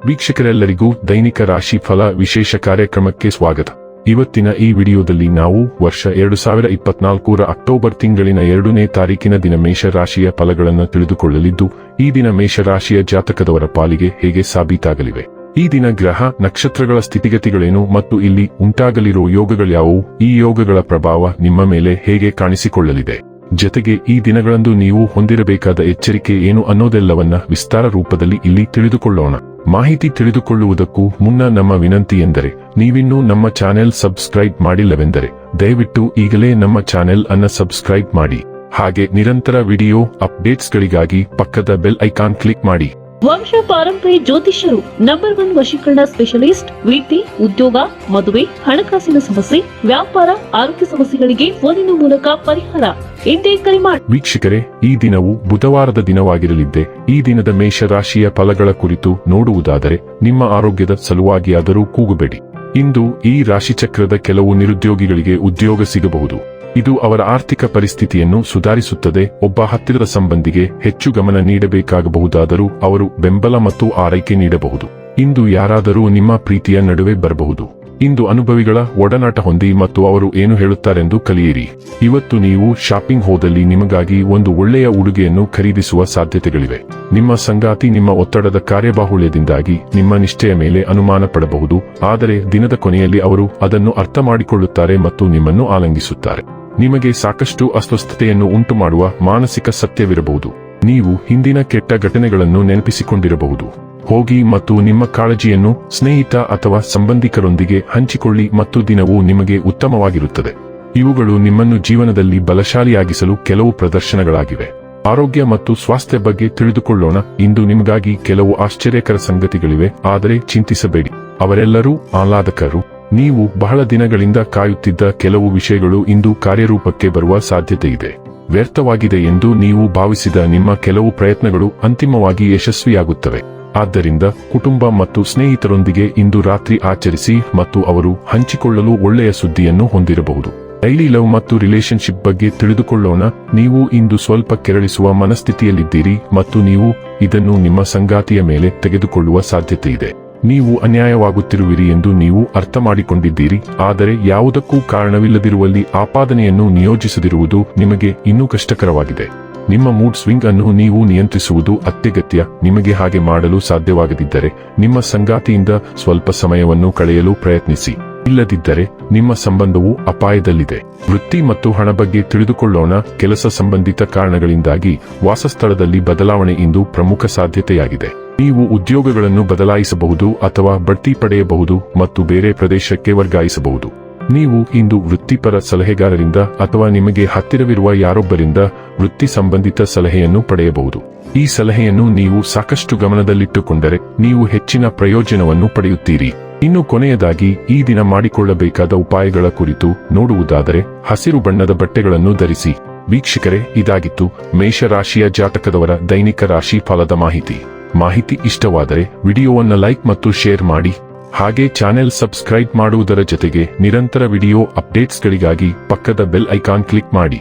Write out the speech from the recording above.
ವೀಕ್ಷಕರೆಲ್ಲರಿಗೂ ದೈನಿಕ ರಾಶಿ ಫಲ ವಿಶೇಷ ಕಾರ್ಯಕ್ರಮಕ್ಕೆ ಸ್ವಾಗತ. ಇವತ್ತಿನ ಈ ವಿಡಿಯೋದಲ್ಲಿ ನಾವು ವರ್ಷ 2024ರ ಅಕ್ಟೋಬರ್ ತಿಂಗಳಿನ 2ನೇ ತಾರೀಕಿನ ದಿನ ಮೇಷರಾಶಿಯ ಫಲಗಳನ್ನು ತಿಳಿದುಕೊಳ್ಳಲಿದ್ದು, ಈ ದಿನ ಮೇಷರಾಶಿಯ ಜಾತಕದವರ ಪಾಲಿಗೆ ಹೇಗೆ ಸಾಬೀತಾಗಲಿವೆ, ಈ ದಿನ ಗ್ರಹ ನಕ್ಷತ್ರಗಳ ಸ್ಥಿತಿಗತಿಗಳೇನು ಮತ್ತು ಇಲ್ಲಿ ಉಂಟಾಗಲಿರುವ ಯೋಗಗಳ್ಯಾವುವು, ಈ ಯೋಗಗಳ ಪ್ರಭಾವ ನಿಮ್ಮ ಮೇಲೆ ಹೇಗೆ ಕಾಣಿಸಿಕೊಳ್ಳಲಿದೆ, ಜೊತೆಗೆ ಈ ದಿನಗಳಂದು ನೀವು ಹೊಂದಿರಬೇಕಾದ ಎಚ್ಚರಿಕೆ ಏನು ಅನ್ನೋದೆಲ್ಲವನ್ನ ವಿಸ್ತಾರ ರೂಪದಲ್ಲಿ ಇಲ್ಲಿ ತಿಳಿದುಕೊಳ್ಳೋಣ. ಮಾಹಿತಿ ತಿಳಿದುಕೊಳ್ಳುವುದಕ್ಕೂ ಮುನ್ನ ನಮ್ಮ ವಿನಂತಿ ಎಂದರೆ, ನೀವಿನ್ನೂ ನಮ್ಮ ಚಾನೆಲ್ ಸಬ್ಸ್ಕ್ರೈಬ್ ಮಾಡಿಲ್ಲವೆಂದರೆ ದಯವಿಟ್ಟು ಈಗಲೇ ನಮ್ಮ ಚಾನೆಲ್ ಅನ್ನು ಸಬ್ಸ್ಕ್ರೈಬ್ ಮಾಡಿ. ಹಾಗೆ ನಿರಂತರ ವಿಡಿಯೋ ಅಪ್ಡೇಟ್ಸ್ಗಳಿಗಾಗಿ ಪಕ್ಕದ ಬೆಲ್ ಐಕಾನ್ ಕ್ಲಿಕ್ ಮಾಡಿ. ವಂಶ ಪಾರಂಪರ್ಯ ಜ್ಯೋತಿಷ್ಯರು ನಂಬರ್ 1 ವಶೀಕರಣ ಸ್ಪೆಷಲಿಸ್ಟ್. ವೃತ್ತಿ, ಉದ್ಯೋಗ, ಮದುವೆ, ಹಣಕಾಸಿನ ಸಮಸ್ಯೆ, ವ್ಯಾಪಾರ, ಆರೋಗ್ಯ ಸಮಸ್ಯೆಗಳಿಗೆ ಫೋನಿನ ಮೂಲಕ ಪರಿಹಾರ. ಇಂದೇ ಕರೆ ಮಾಡಿ. ವೀಕ್ಷಕರೇ, ಈ ದಿನವು ಬುಧವಾರದ ದಿನವಾಗಿರಲಿದ್ದೆ. ಈ ದಿನದ ಮೇಷರಾಶಿಯ ಫಲಗಳ ಕುರಿತು ನೋಡುವುದಾದರೆ, ನಿಮ್ಮ ಆರೋಗ್ಯದ ಸಲುವಾಗಿಯಾದರೂ ಕೂಗಬೇಡಿ. ಇಂದು ಈ ರಾಶಿಚಕ್ರದ ಕೆಲವು ನಿರುದ್ಯೋಗಿಗಳಿಗೆ ಉದ್ಯೋಗ ಸಿಗಬಹುದು. ಇದು ಅವರ ಆರ್ಥಿಕ ಪರಿಸ್ಥಿತಿಯನ್ನು ಸುಧಾರಿಸುತ್ತದೆ. ಒಬ್ಬ ಹತ್ತಿರದ ಸಂಬಂಧಿಗೆ ಹೆಚ್ಚು ಗಮನ ನೀಡಬೇಕಾಗಬಹುದಾದರೂ ಅವರು ಬೆಂಬಲ ಮತ್ತು ಆರೈಕೆ ನೀಡಬಹುದು. ಇಂದು ಯಾರಾದರೂ ನಿಮ್ಮ ಪ್ರೀತಿಯ ನಡುವೆ ಬರಬಹುದು. ಇಂದು ಅನುಭವಿಗಳ ಒಡನಾಟ ಹೊಂದಿ ಮತ್ತು ಅವರು ಏನು ಹೇಳುತ್ತಾರೆಂದು ಕಲಿಯಿರಿ. ಇವತ್ತು ನೀವು ಶಾಪಿಂಗ್ ಹೋದಲ್ಲಿ ನಿಮಗಾಗಿ ಒಂದು ಒಳ್ಳೆಯ ಉಡುಗೆಯನ್ನು ಖರೀದಿಸುವ ಸಾಧ್ಯತೆಗಳಿವೆ. ನಿಮ್ಮ ಸಂಗಾತಿ ನಿಮ್ಮ ಒತ್ತಡದ ಕಾರ್ಯಬಾಹುಳ್ಯದಿಂದಾಗಿ ನಿಮ್ಮ ನಿಷ್ಠೆಯ ಮೇಲೆ ಅನುಮಾನ ಪಡಬಹುದು, ಆದರೆ ದಿನದ ಕೊನೆಯಲ್ಲಿ ಅವರು ಅದನ್ನು ಅರ್ಥ ಮಾಡಿಕೊಳ್ಳುತ್ತಾರೆ ಮತ್ತು ನಿಮ್ಮನ್ನು ಆಲಂಗಿಸುತ್ತಾರೆ. ನಿಮಗೆ ಸಾಕಷ್ಟು ಅಸ್ವಸ್ಥತೆಯನ್ನು ಉಂಟುಮಾಡುವ ಮಾನಸಿಕ ಸತ್ಯವಿರಬಹುದು. ನೀವು ಹಿಂದಿನ ಕೆಟ್ಟ ಘಟನೆಗಳನ್ನು ನೆನಪಿಸಿಕೊಂಡಿರಬಹುದು. ಹೋಗಿ ಮತ್ತು ನಿಮ್ಮ ಕಾಳಜಿಯನ್ನು ಸ್ನೇಹಿತ ಅಥವಾ ಸಂಬಂಧಿಕರೊಂದಿಗೆ ಹಂಚಿಕೊಳ್ಳಿ ಮತ್ತು ದಿನವೂ ನಿಮಗೆ ಉತ್ತಮವಾಗಿರುತ್ತದೆ. ಇವುಗಳು ನಿಮ್ಮನ್ನು ಜೀವನದಲ್ಲಿ ಬಲಶಾಲಿಯಾಗಿಸಲು ಕೆಲವು ಪ್ರದರ್ಶನಗಳಾಗಿವೆ. ಆರೋಗ್ಯ ಮತ್ತು ಸ್ವಾಸ್ಥ್ಯ ಬಗ್ಗೆ ತಿಳಿದುಕೊಳ್ಳೋಣ. ಇಂದು ನಿಮಗಾಗಿ ಕೆಲವು ಆಶ್ಚರ್ಯಕರ ಸಂಗತಿಗಳಿವೆ, ಆದರೆ ಚಿಂತಿಸಬೇಡಿ, ಅವರೆಲ್ಲರೂ ಆಹ್ಲಾದಕರು. ನೀವು ಬಹಳ ದಿನಗಳಿಂದ ಕಾಯುತ್ತಿದ್ದ ಕೆಲವು ವಿಷಯಗಳು ಇಂದು ಕಾರ್ಯರೂಪಕ್ಕೆ ಬರುವ ಸಾಧ್ಯತೆ ಇದೆ. ವ್ಯರ್ಥವಾಗಿದೆ ಎಂದು ನೀವು ಭಾವಿಸಿದ ನಿಮ್ಮ ಕೆಲವು ಪ್ರಯತ್ನಗಳು ಅಂತಿಮವಾಗಿ ಯಶಸ್ವಿಯಾಗುತ್ತವೆ. ಆದ್ದರಿಂದ ಕುಟುಂಬ ಮತ್ತು ಸ್ನೇಹಿತರೊಂದಿಗೆ ಇಂದು ರಾತ್ರಿ ಆಚರಿಸಿ ಮತ್ತು ಅವರು ಹಂಚಿಕೊಳ್ಳಲು ಒಳ್ಳೆಯ ಸುದ್ದಿಯನ್ನು ಹೊಂದಿರಬಹುದು. ಡೈಲಿ ಲವ್ ಮತ್ತು ರಿಲೇಶನ್ಶಿಪ್ ಬಗ್ಗೆ ತಿಳಿದುಕೊಳ್ಳೋಣ. ನೀವು ಇಂದು ಸ್ವಲ್ಪ ಕೆರಳಿಸುವ ಮನಸ್ಥಿತಿಯಲ್ಲಿದ್ದೀರಿ ಮತ್ತು ನೀವು ಇದನ್ನು ನಿಮ್ಮ ಸಂಗಾತಿಯ ಮೇಲೆ ತೆಗೆದುಕೊಳ್ಳುವ ಸಾಧ್ಯತೆ ಇದೆ. ನೀವು ಅನ್ಯಾಯವಾಗುತ್ತಿರುವಿರಿ ಎಂದು ನೀವು ಅರ್ಥ ಮಾಡಿಕೊಂಡಿದ್ದೀರಿ, ಆದರೆ ಯಾವುದಕ್ಕೂ ಕಾರಣವಿಲ್ಲದಿರುವಲ್ಲಿ ಆಪಾದನೆಯನ್ನು ನಿಯೋಜಿಸದಿರುವುದು ನಿಮಗೆ ಇನ್ನೂ ಕಷ್ಟಕರವಾಗಿದೆ. ನಿಮ್ಮ ಮೂಡ್ ಸ್ವಿಂಗ್ ಅನ್ನು ನೀವು ನಿಯಂತ್ರಿಸುವುದು ಅತ್ಯಗತ್ಯ. ನಿಮಗೆ ಹಾಗೆ ಮಾಡಲು ಸಾಧ್ಯವಾಗದಿದ್ದರೆ ನಿಮ್ಮ ಸಂಗಾತಿಯಿಂದ ಸ್ವಲ್ಪ ಸಮಯವನ್ನು ಕಳೆಯಲು ಪ್ರಯತ್ನಿಸಿ. ಇಲ್ಲದಿದ್ದರೆ ನಿಮ್ಮ ಸಂಬಂಧವು ಅಪಾಯದಲ್ಲಿದೆ. ವೃತ್ತಿ ಮತ್ತು ಹಣ ಬಗ್ಗೆ ತಿಳಿದುಕೊಳ್ಳೋಣ. ಕೆಲಸ ಸಂಬಂಧಿತ ಕಾರಣಗಳಿಂದಾಗಿ ವಾಸಸ್ಥಳದಲ್ಲಿ ಬದಲಾವಣೆ ಇಂದು ಪ್ರಮುಖ ಸಾಧ್ಯತೆಯಾಗಿದೆ. ನೀವು ಉದ್ಯೋಗಗಳನ್ನು ಬದಲಾಯಿಸಬಹುದು ಅಥವಾ ಬಡ್ತಿ ಪಡೆಯಬಹುದು ಮತ್ತು ಬೇರೆ ಪ್ರದೇಶಕ್ಕೆ ವರ್ಗಾಯಿಸಬಹುದು. ನೀವು ಇಂದು ವೃತ್ತಿಪರ ಸಲಹೆಗಾರರಿಂದ ಅಥವಾ ನಿಮಗೆ ಹತ್ತಿರವಿರುವ ಯಾರೊಬ್ಬರಿಂದ ವೃತ್ತಿ ಸಂಬಂಧಿತ ಸಲಹೆಯನ್ನು ಪಡೆಯಬಹುದು. ಈ ಸಲಹೆಯನ್ನು ನೀವು ಸಾಕಷ್ಟು ಗಮನದಲ್ಲಿಟ್ಟುಕೊಂಡರೆ ನೀವು ಹೆಚ್ಚಿನ ಪ್ರಯೋಜನವನ್ನು ಪಡೆಯುತ್ತೀರಿ. ಇನ್ನು ಕೊನೆಯದಾಗಿ ಈ ದಿನ ಮಾಡಿಕೊಳ್ಳಬೇಕಾದ ಉಪಾಯಗಳ ಕುರಿತು ನೋಡುವುದಾದರೆ, ಹಸಿರು ಬಣ್ಣದ ಬಟ್ಟೆಗಳನ್ನು ಧರಿಸಿ. ವೀಕ್ಷಕರೇ, ಇದಾಗಿತ್ತು ಮೇಷರಾಶಿಯ ಜಾತಕದವರ ದೈನಿಕ ರಾಶಿ ಫಲದ ಮಾಹಿತಿ ಇಷ್ಟವಾದರೆ ವಿಡಿಯೋವನ್ನು ಲೈಕ್ ಮತ್ತು ಶೇರ್ ಮಾಡಿ. ಹಾಗೆ ಚಾನೆಲ್ ಸಬ್ಸ್ಕ್ರೈಬ್ ಮಾಡುವುದರ ಜೊತೆಗೆ ನಿರಂತರ ವಿಡಿಯೋ ಅಪ್ಡೇಟ್ಸ್ಗಳಿಗಾಗಿ ಪಕ್ಕದ ಬೆಲ್ ಐಕಾನ್ ಕ್ಲಿಕ್ ಮಾಡಿ.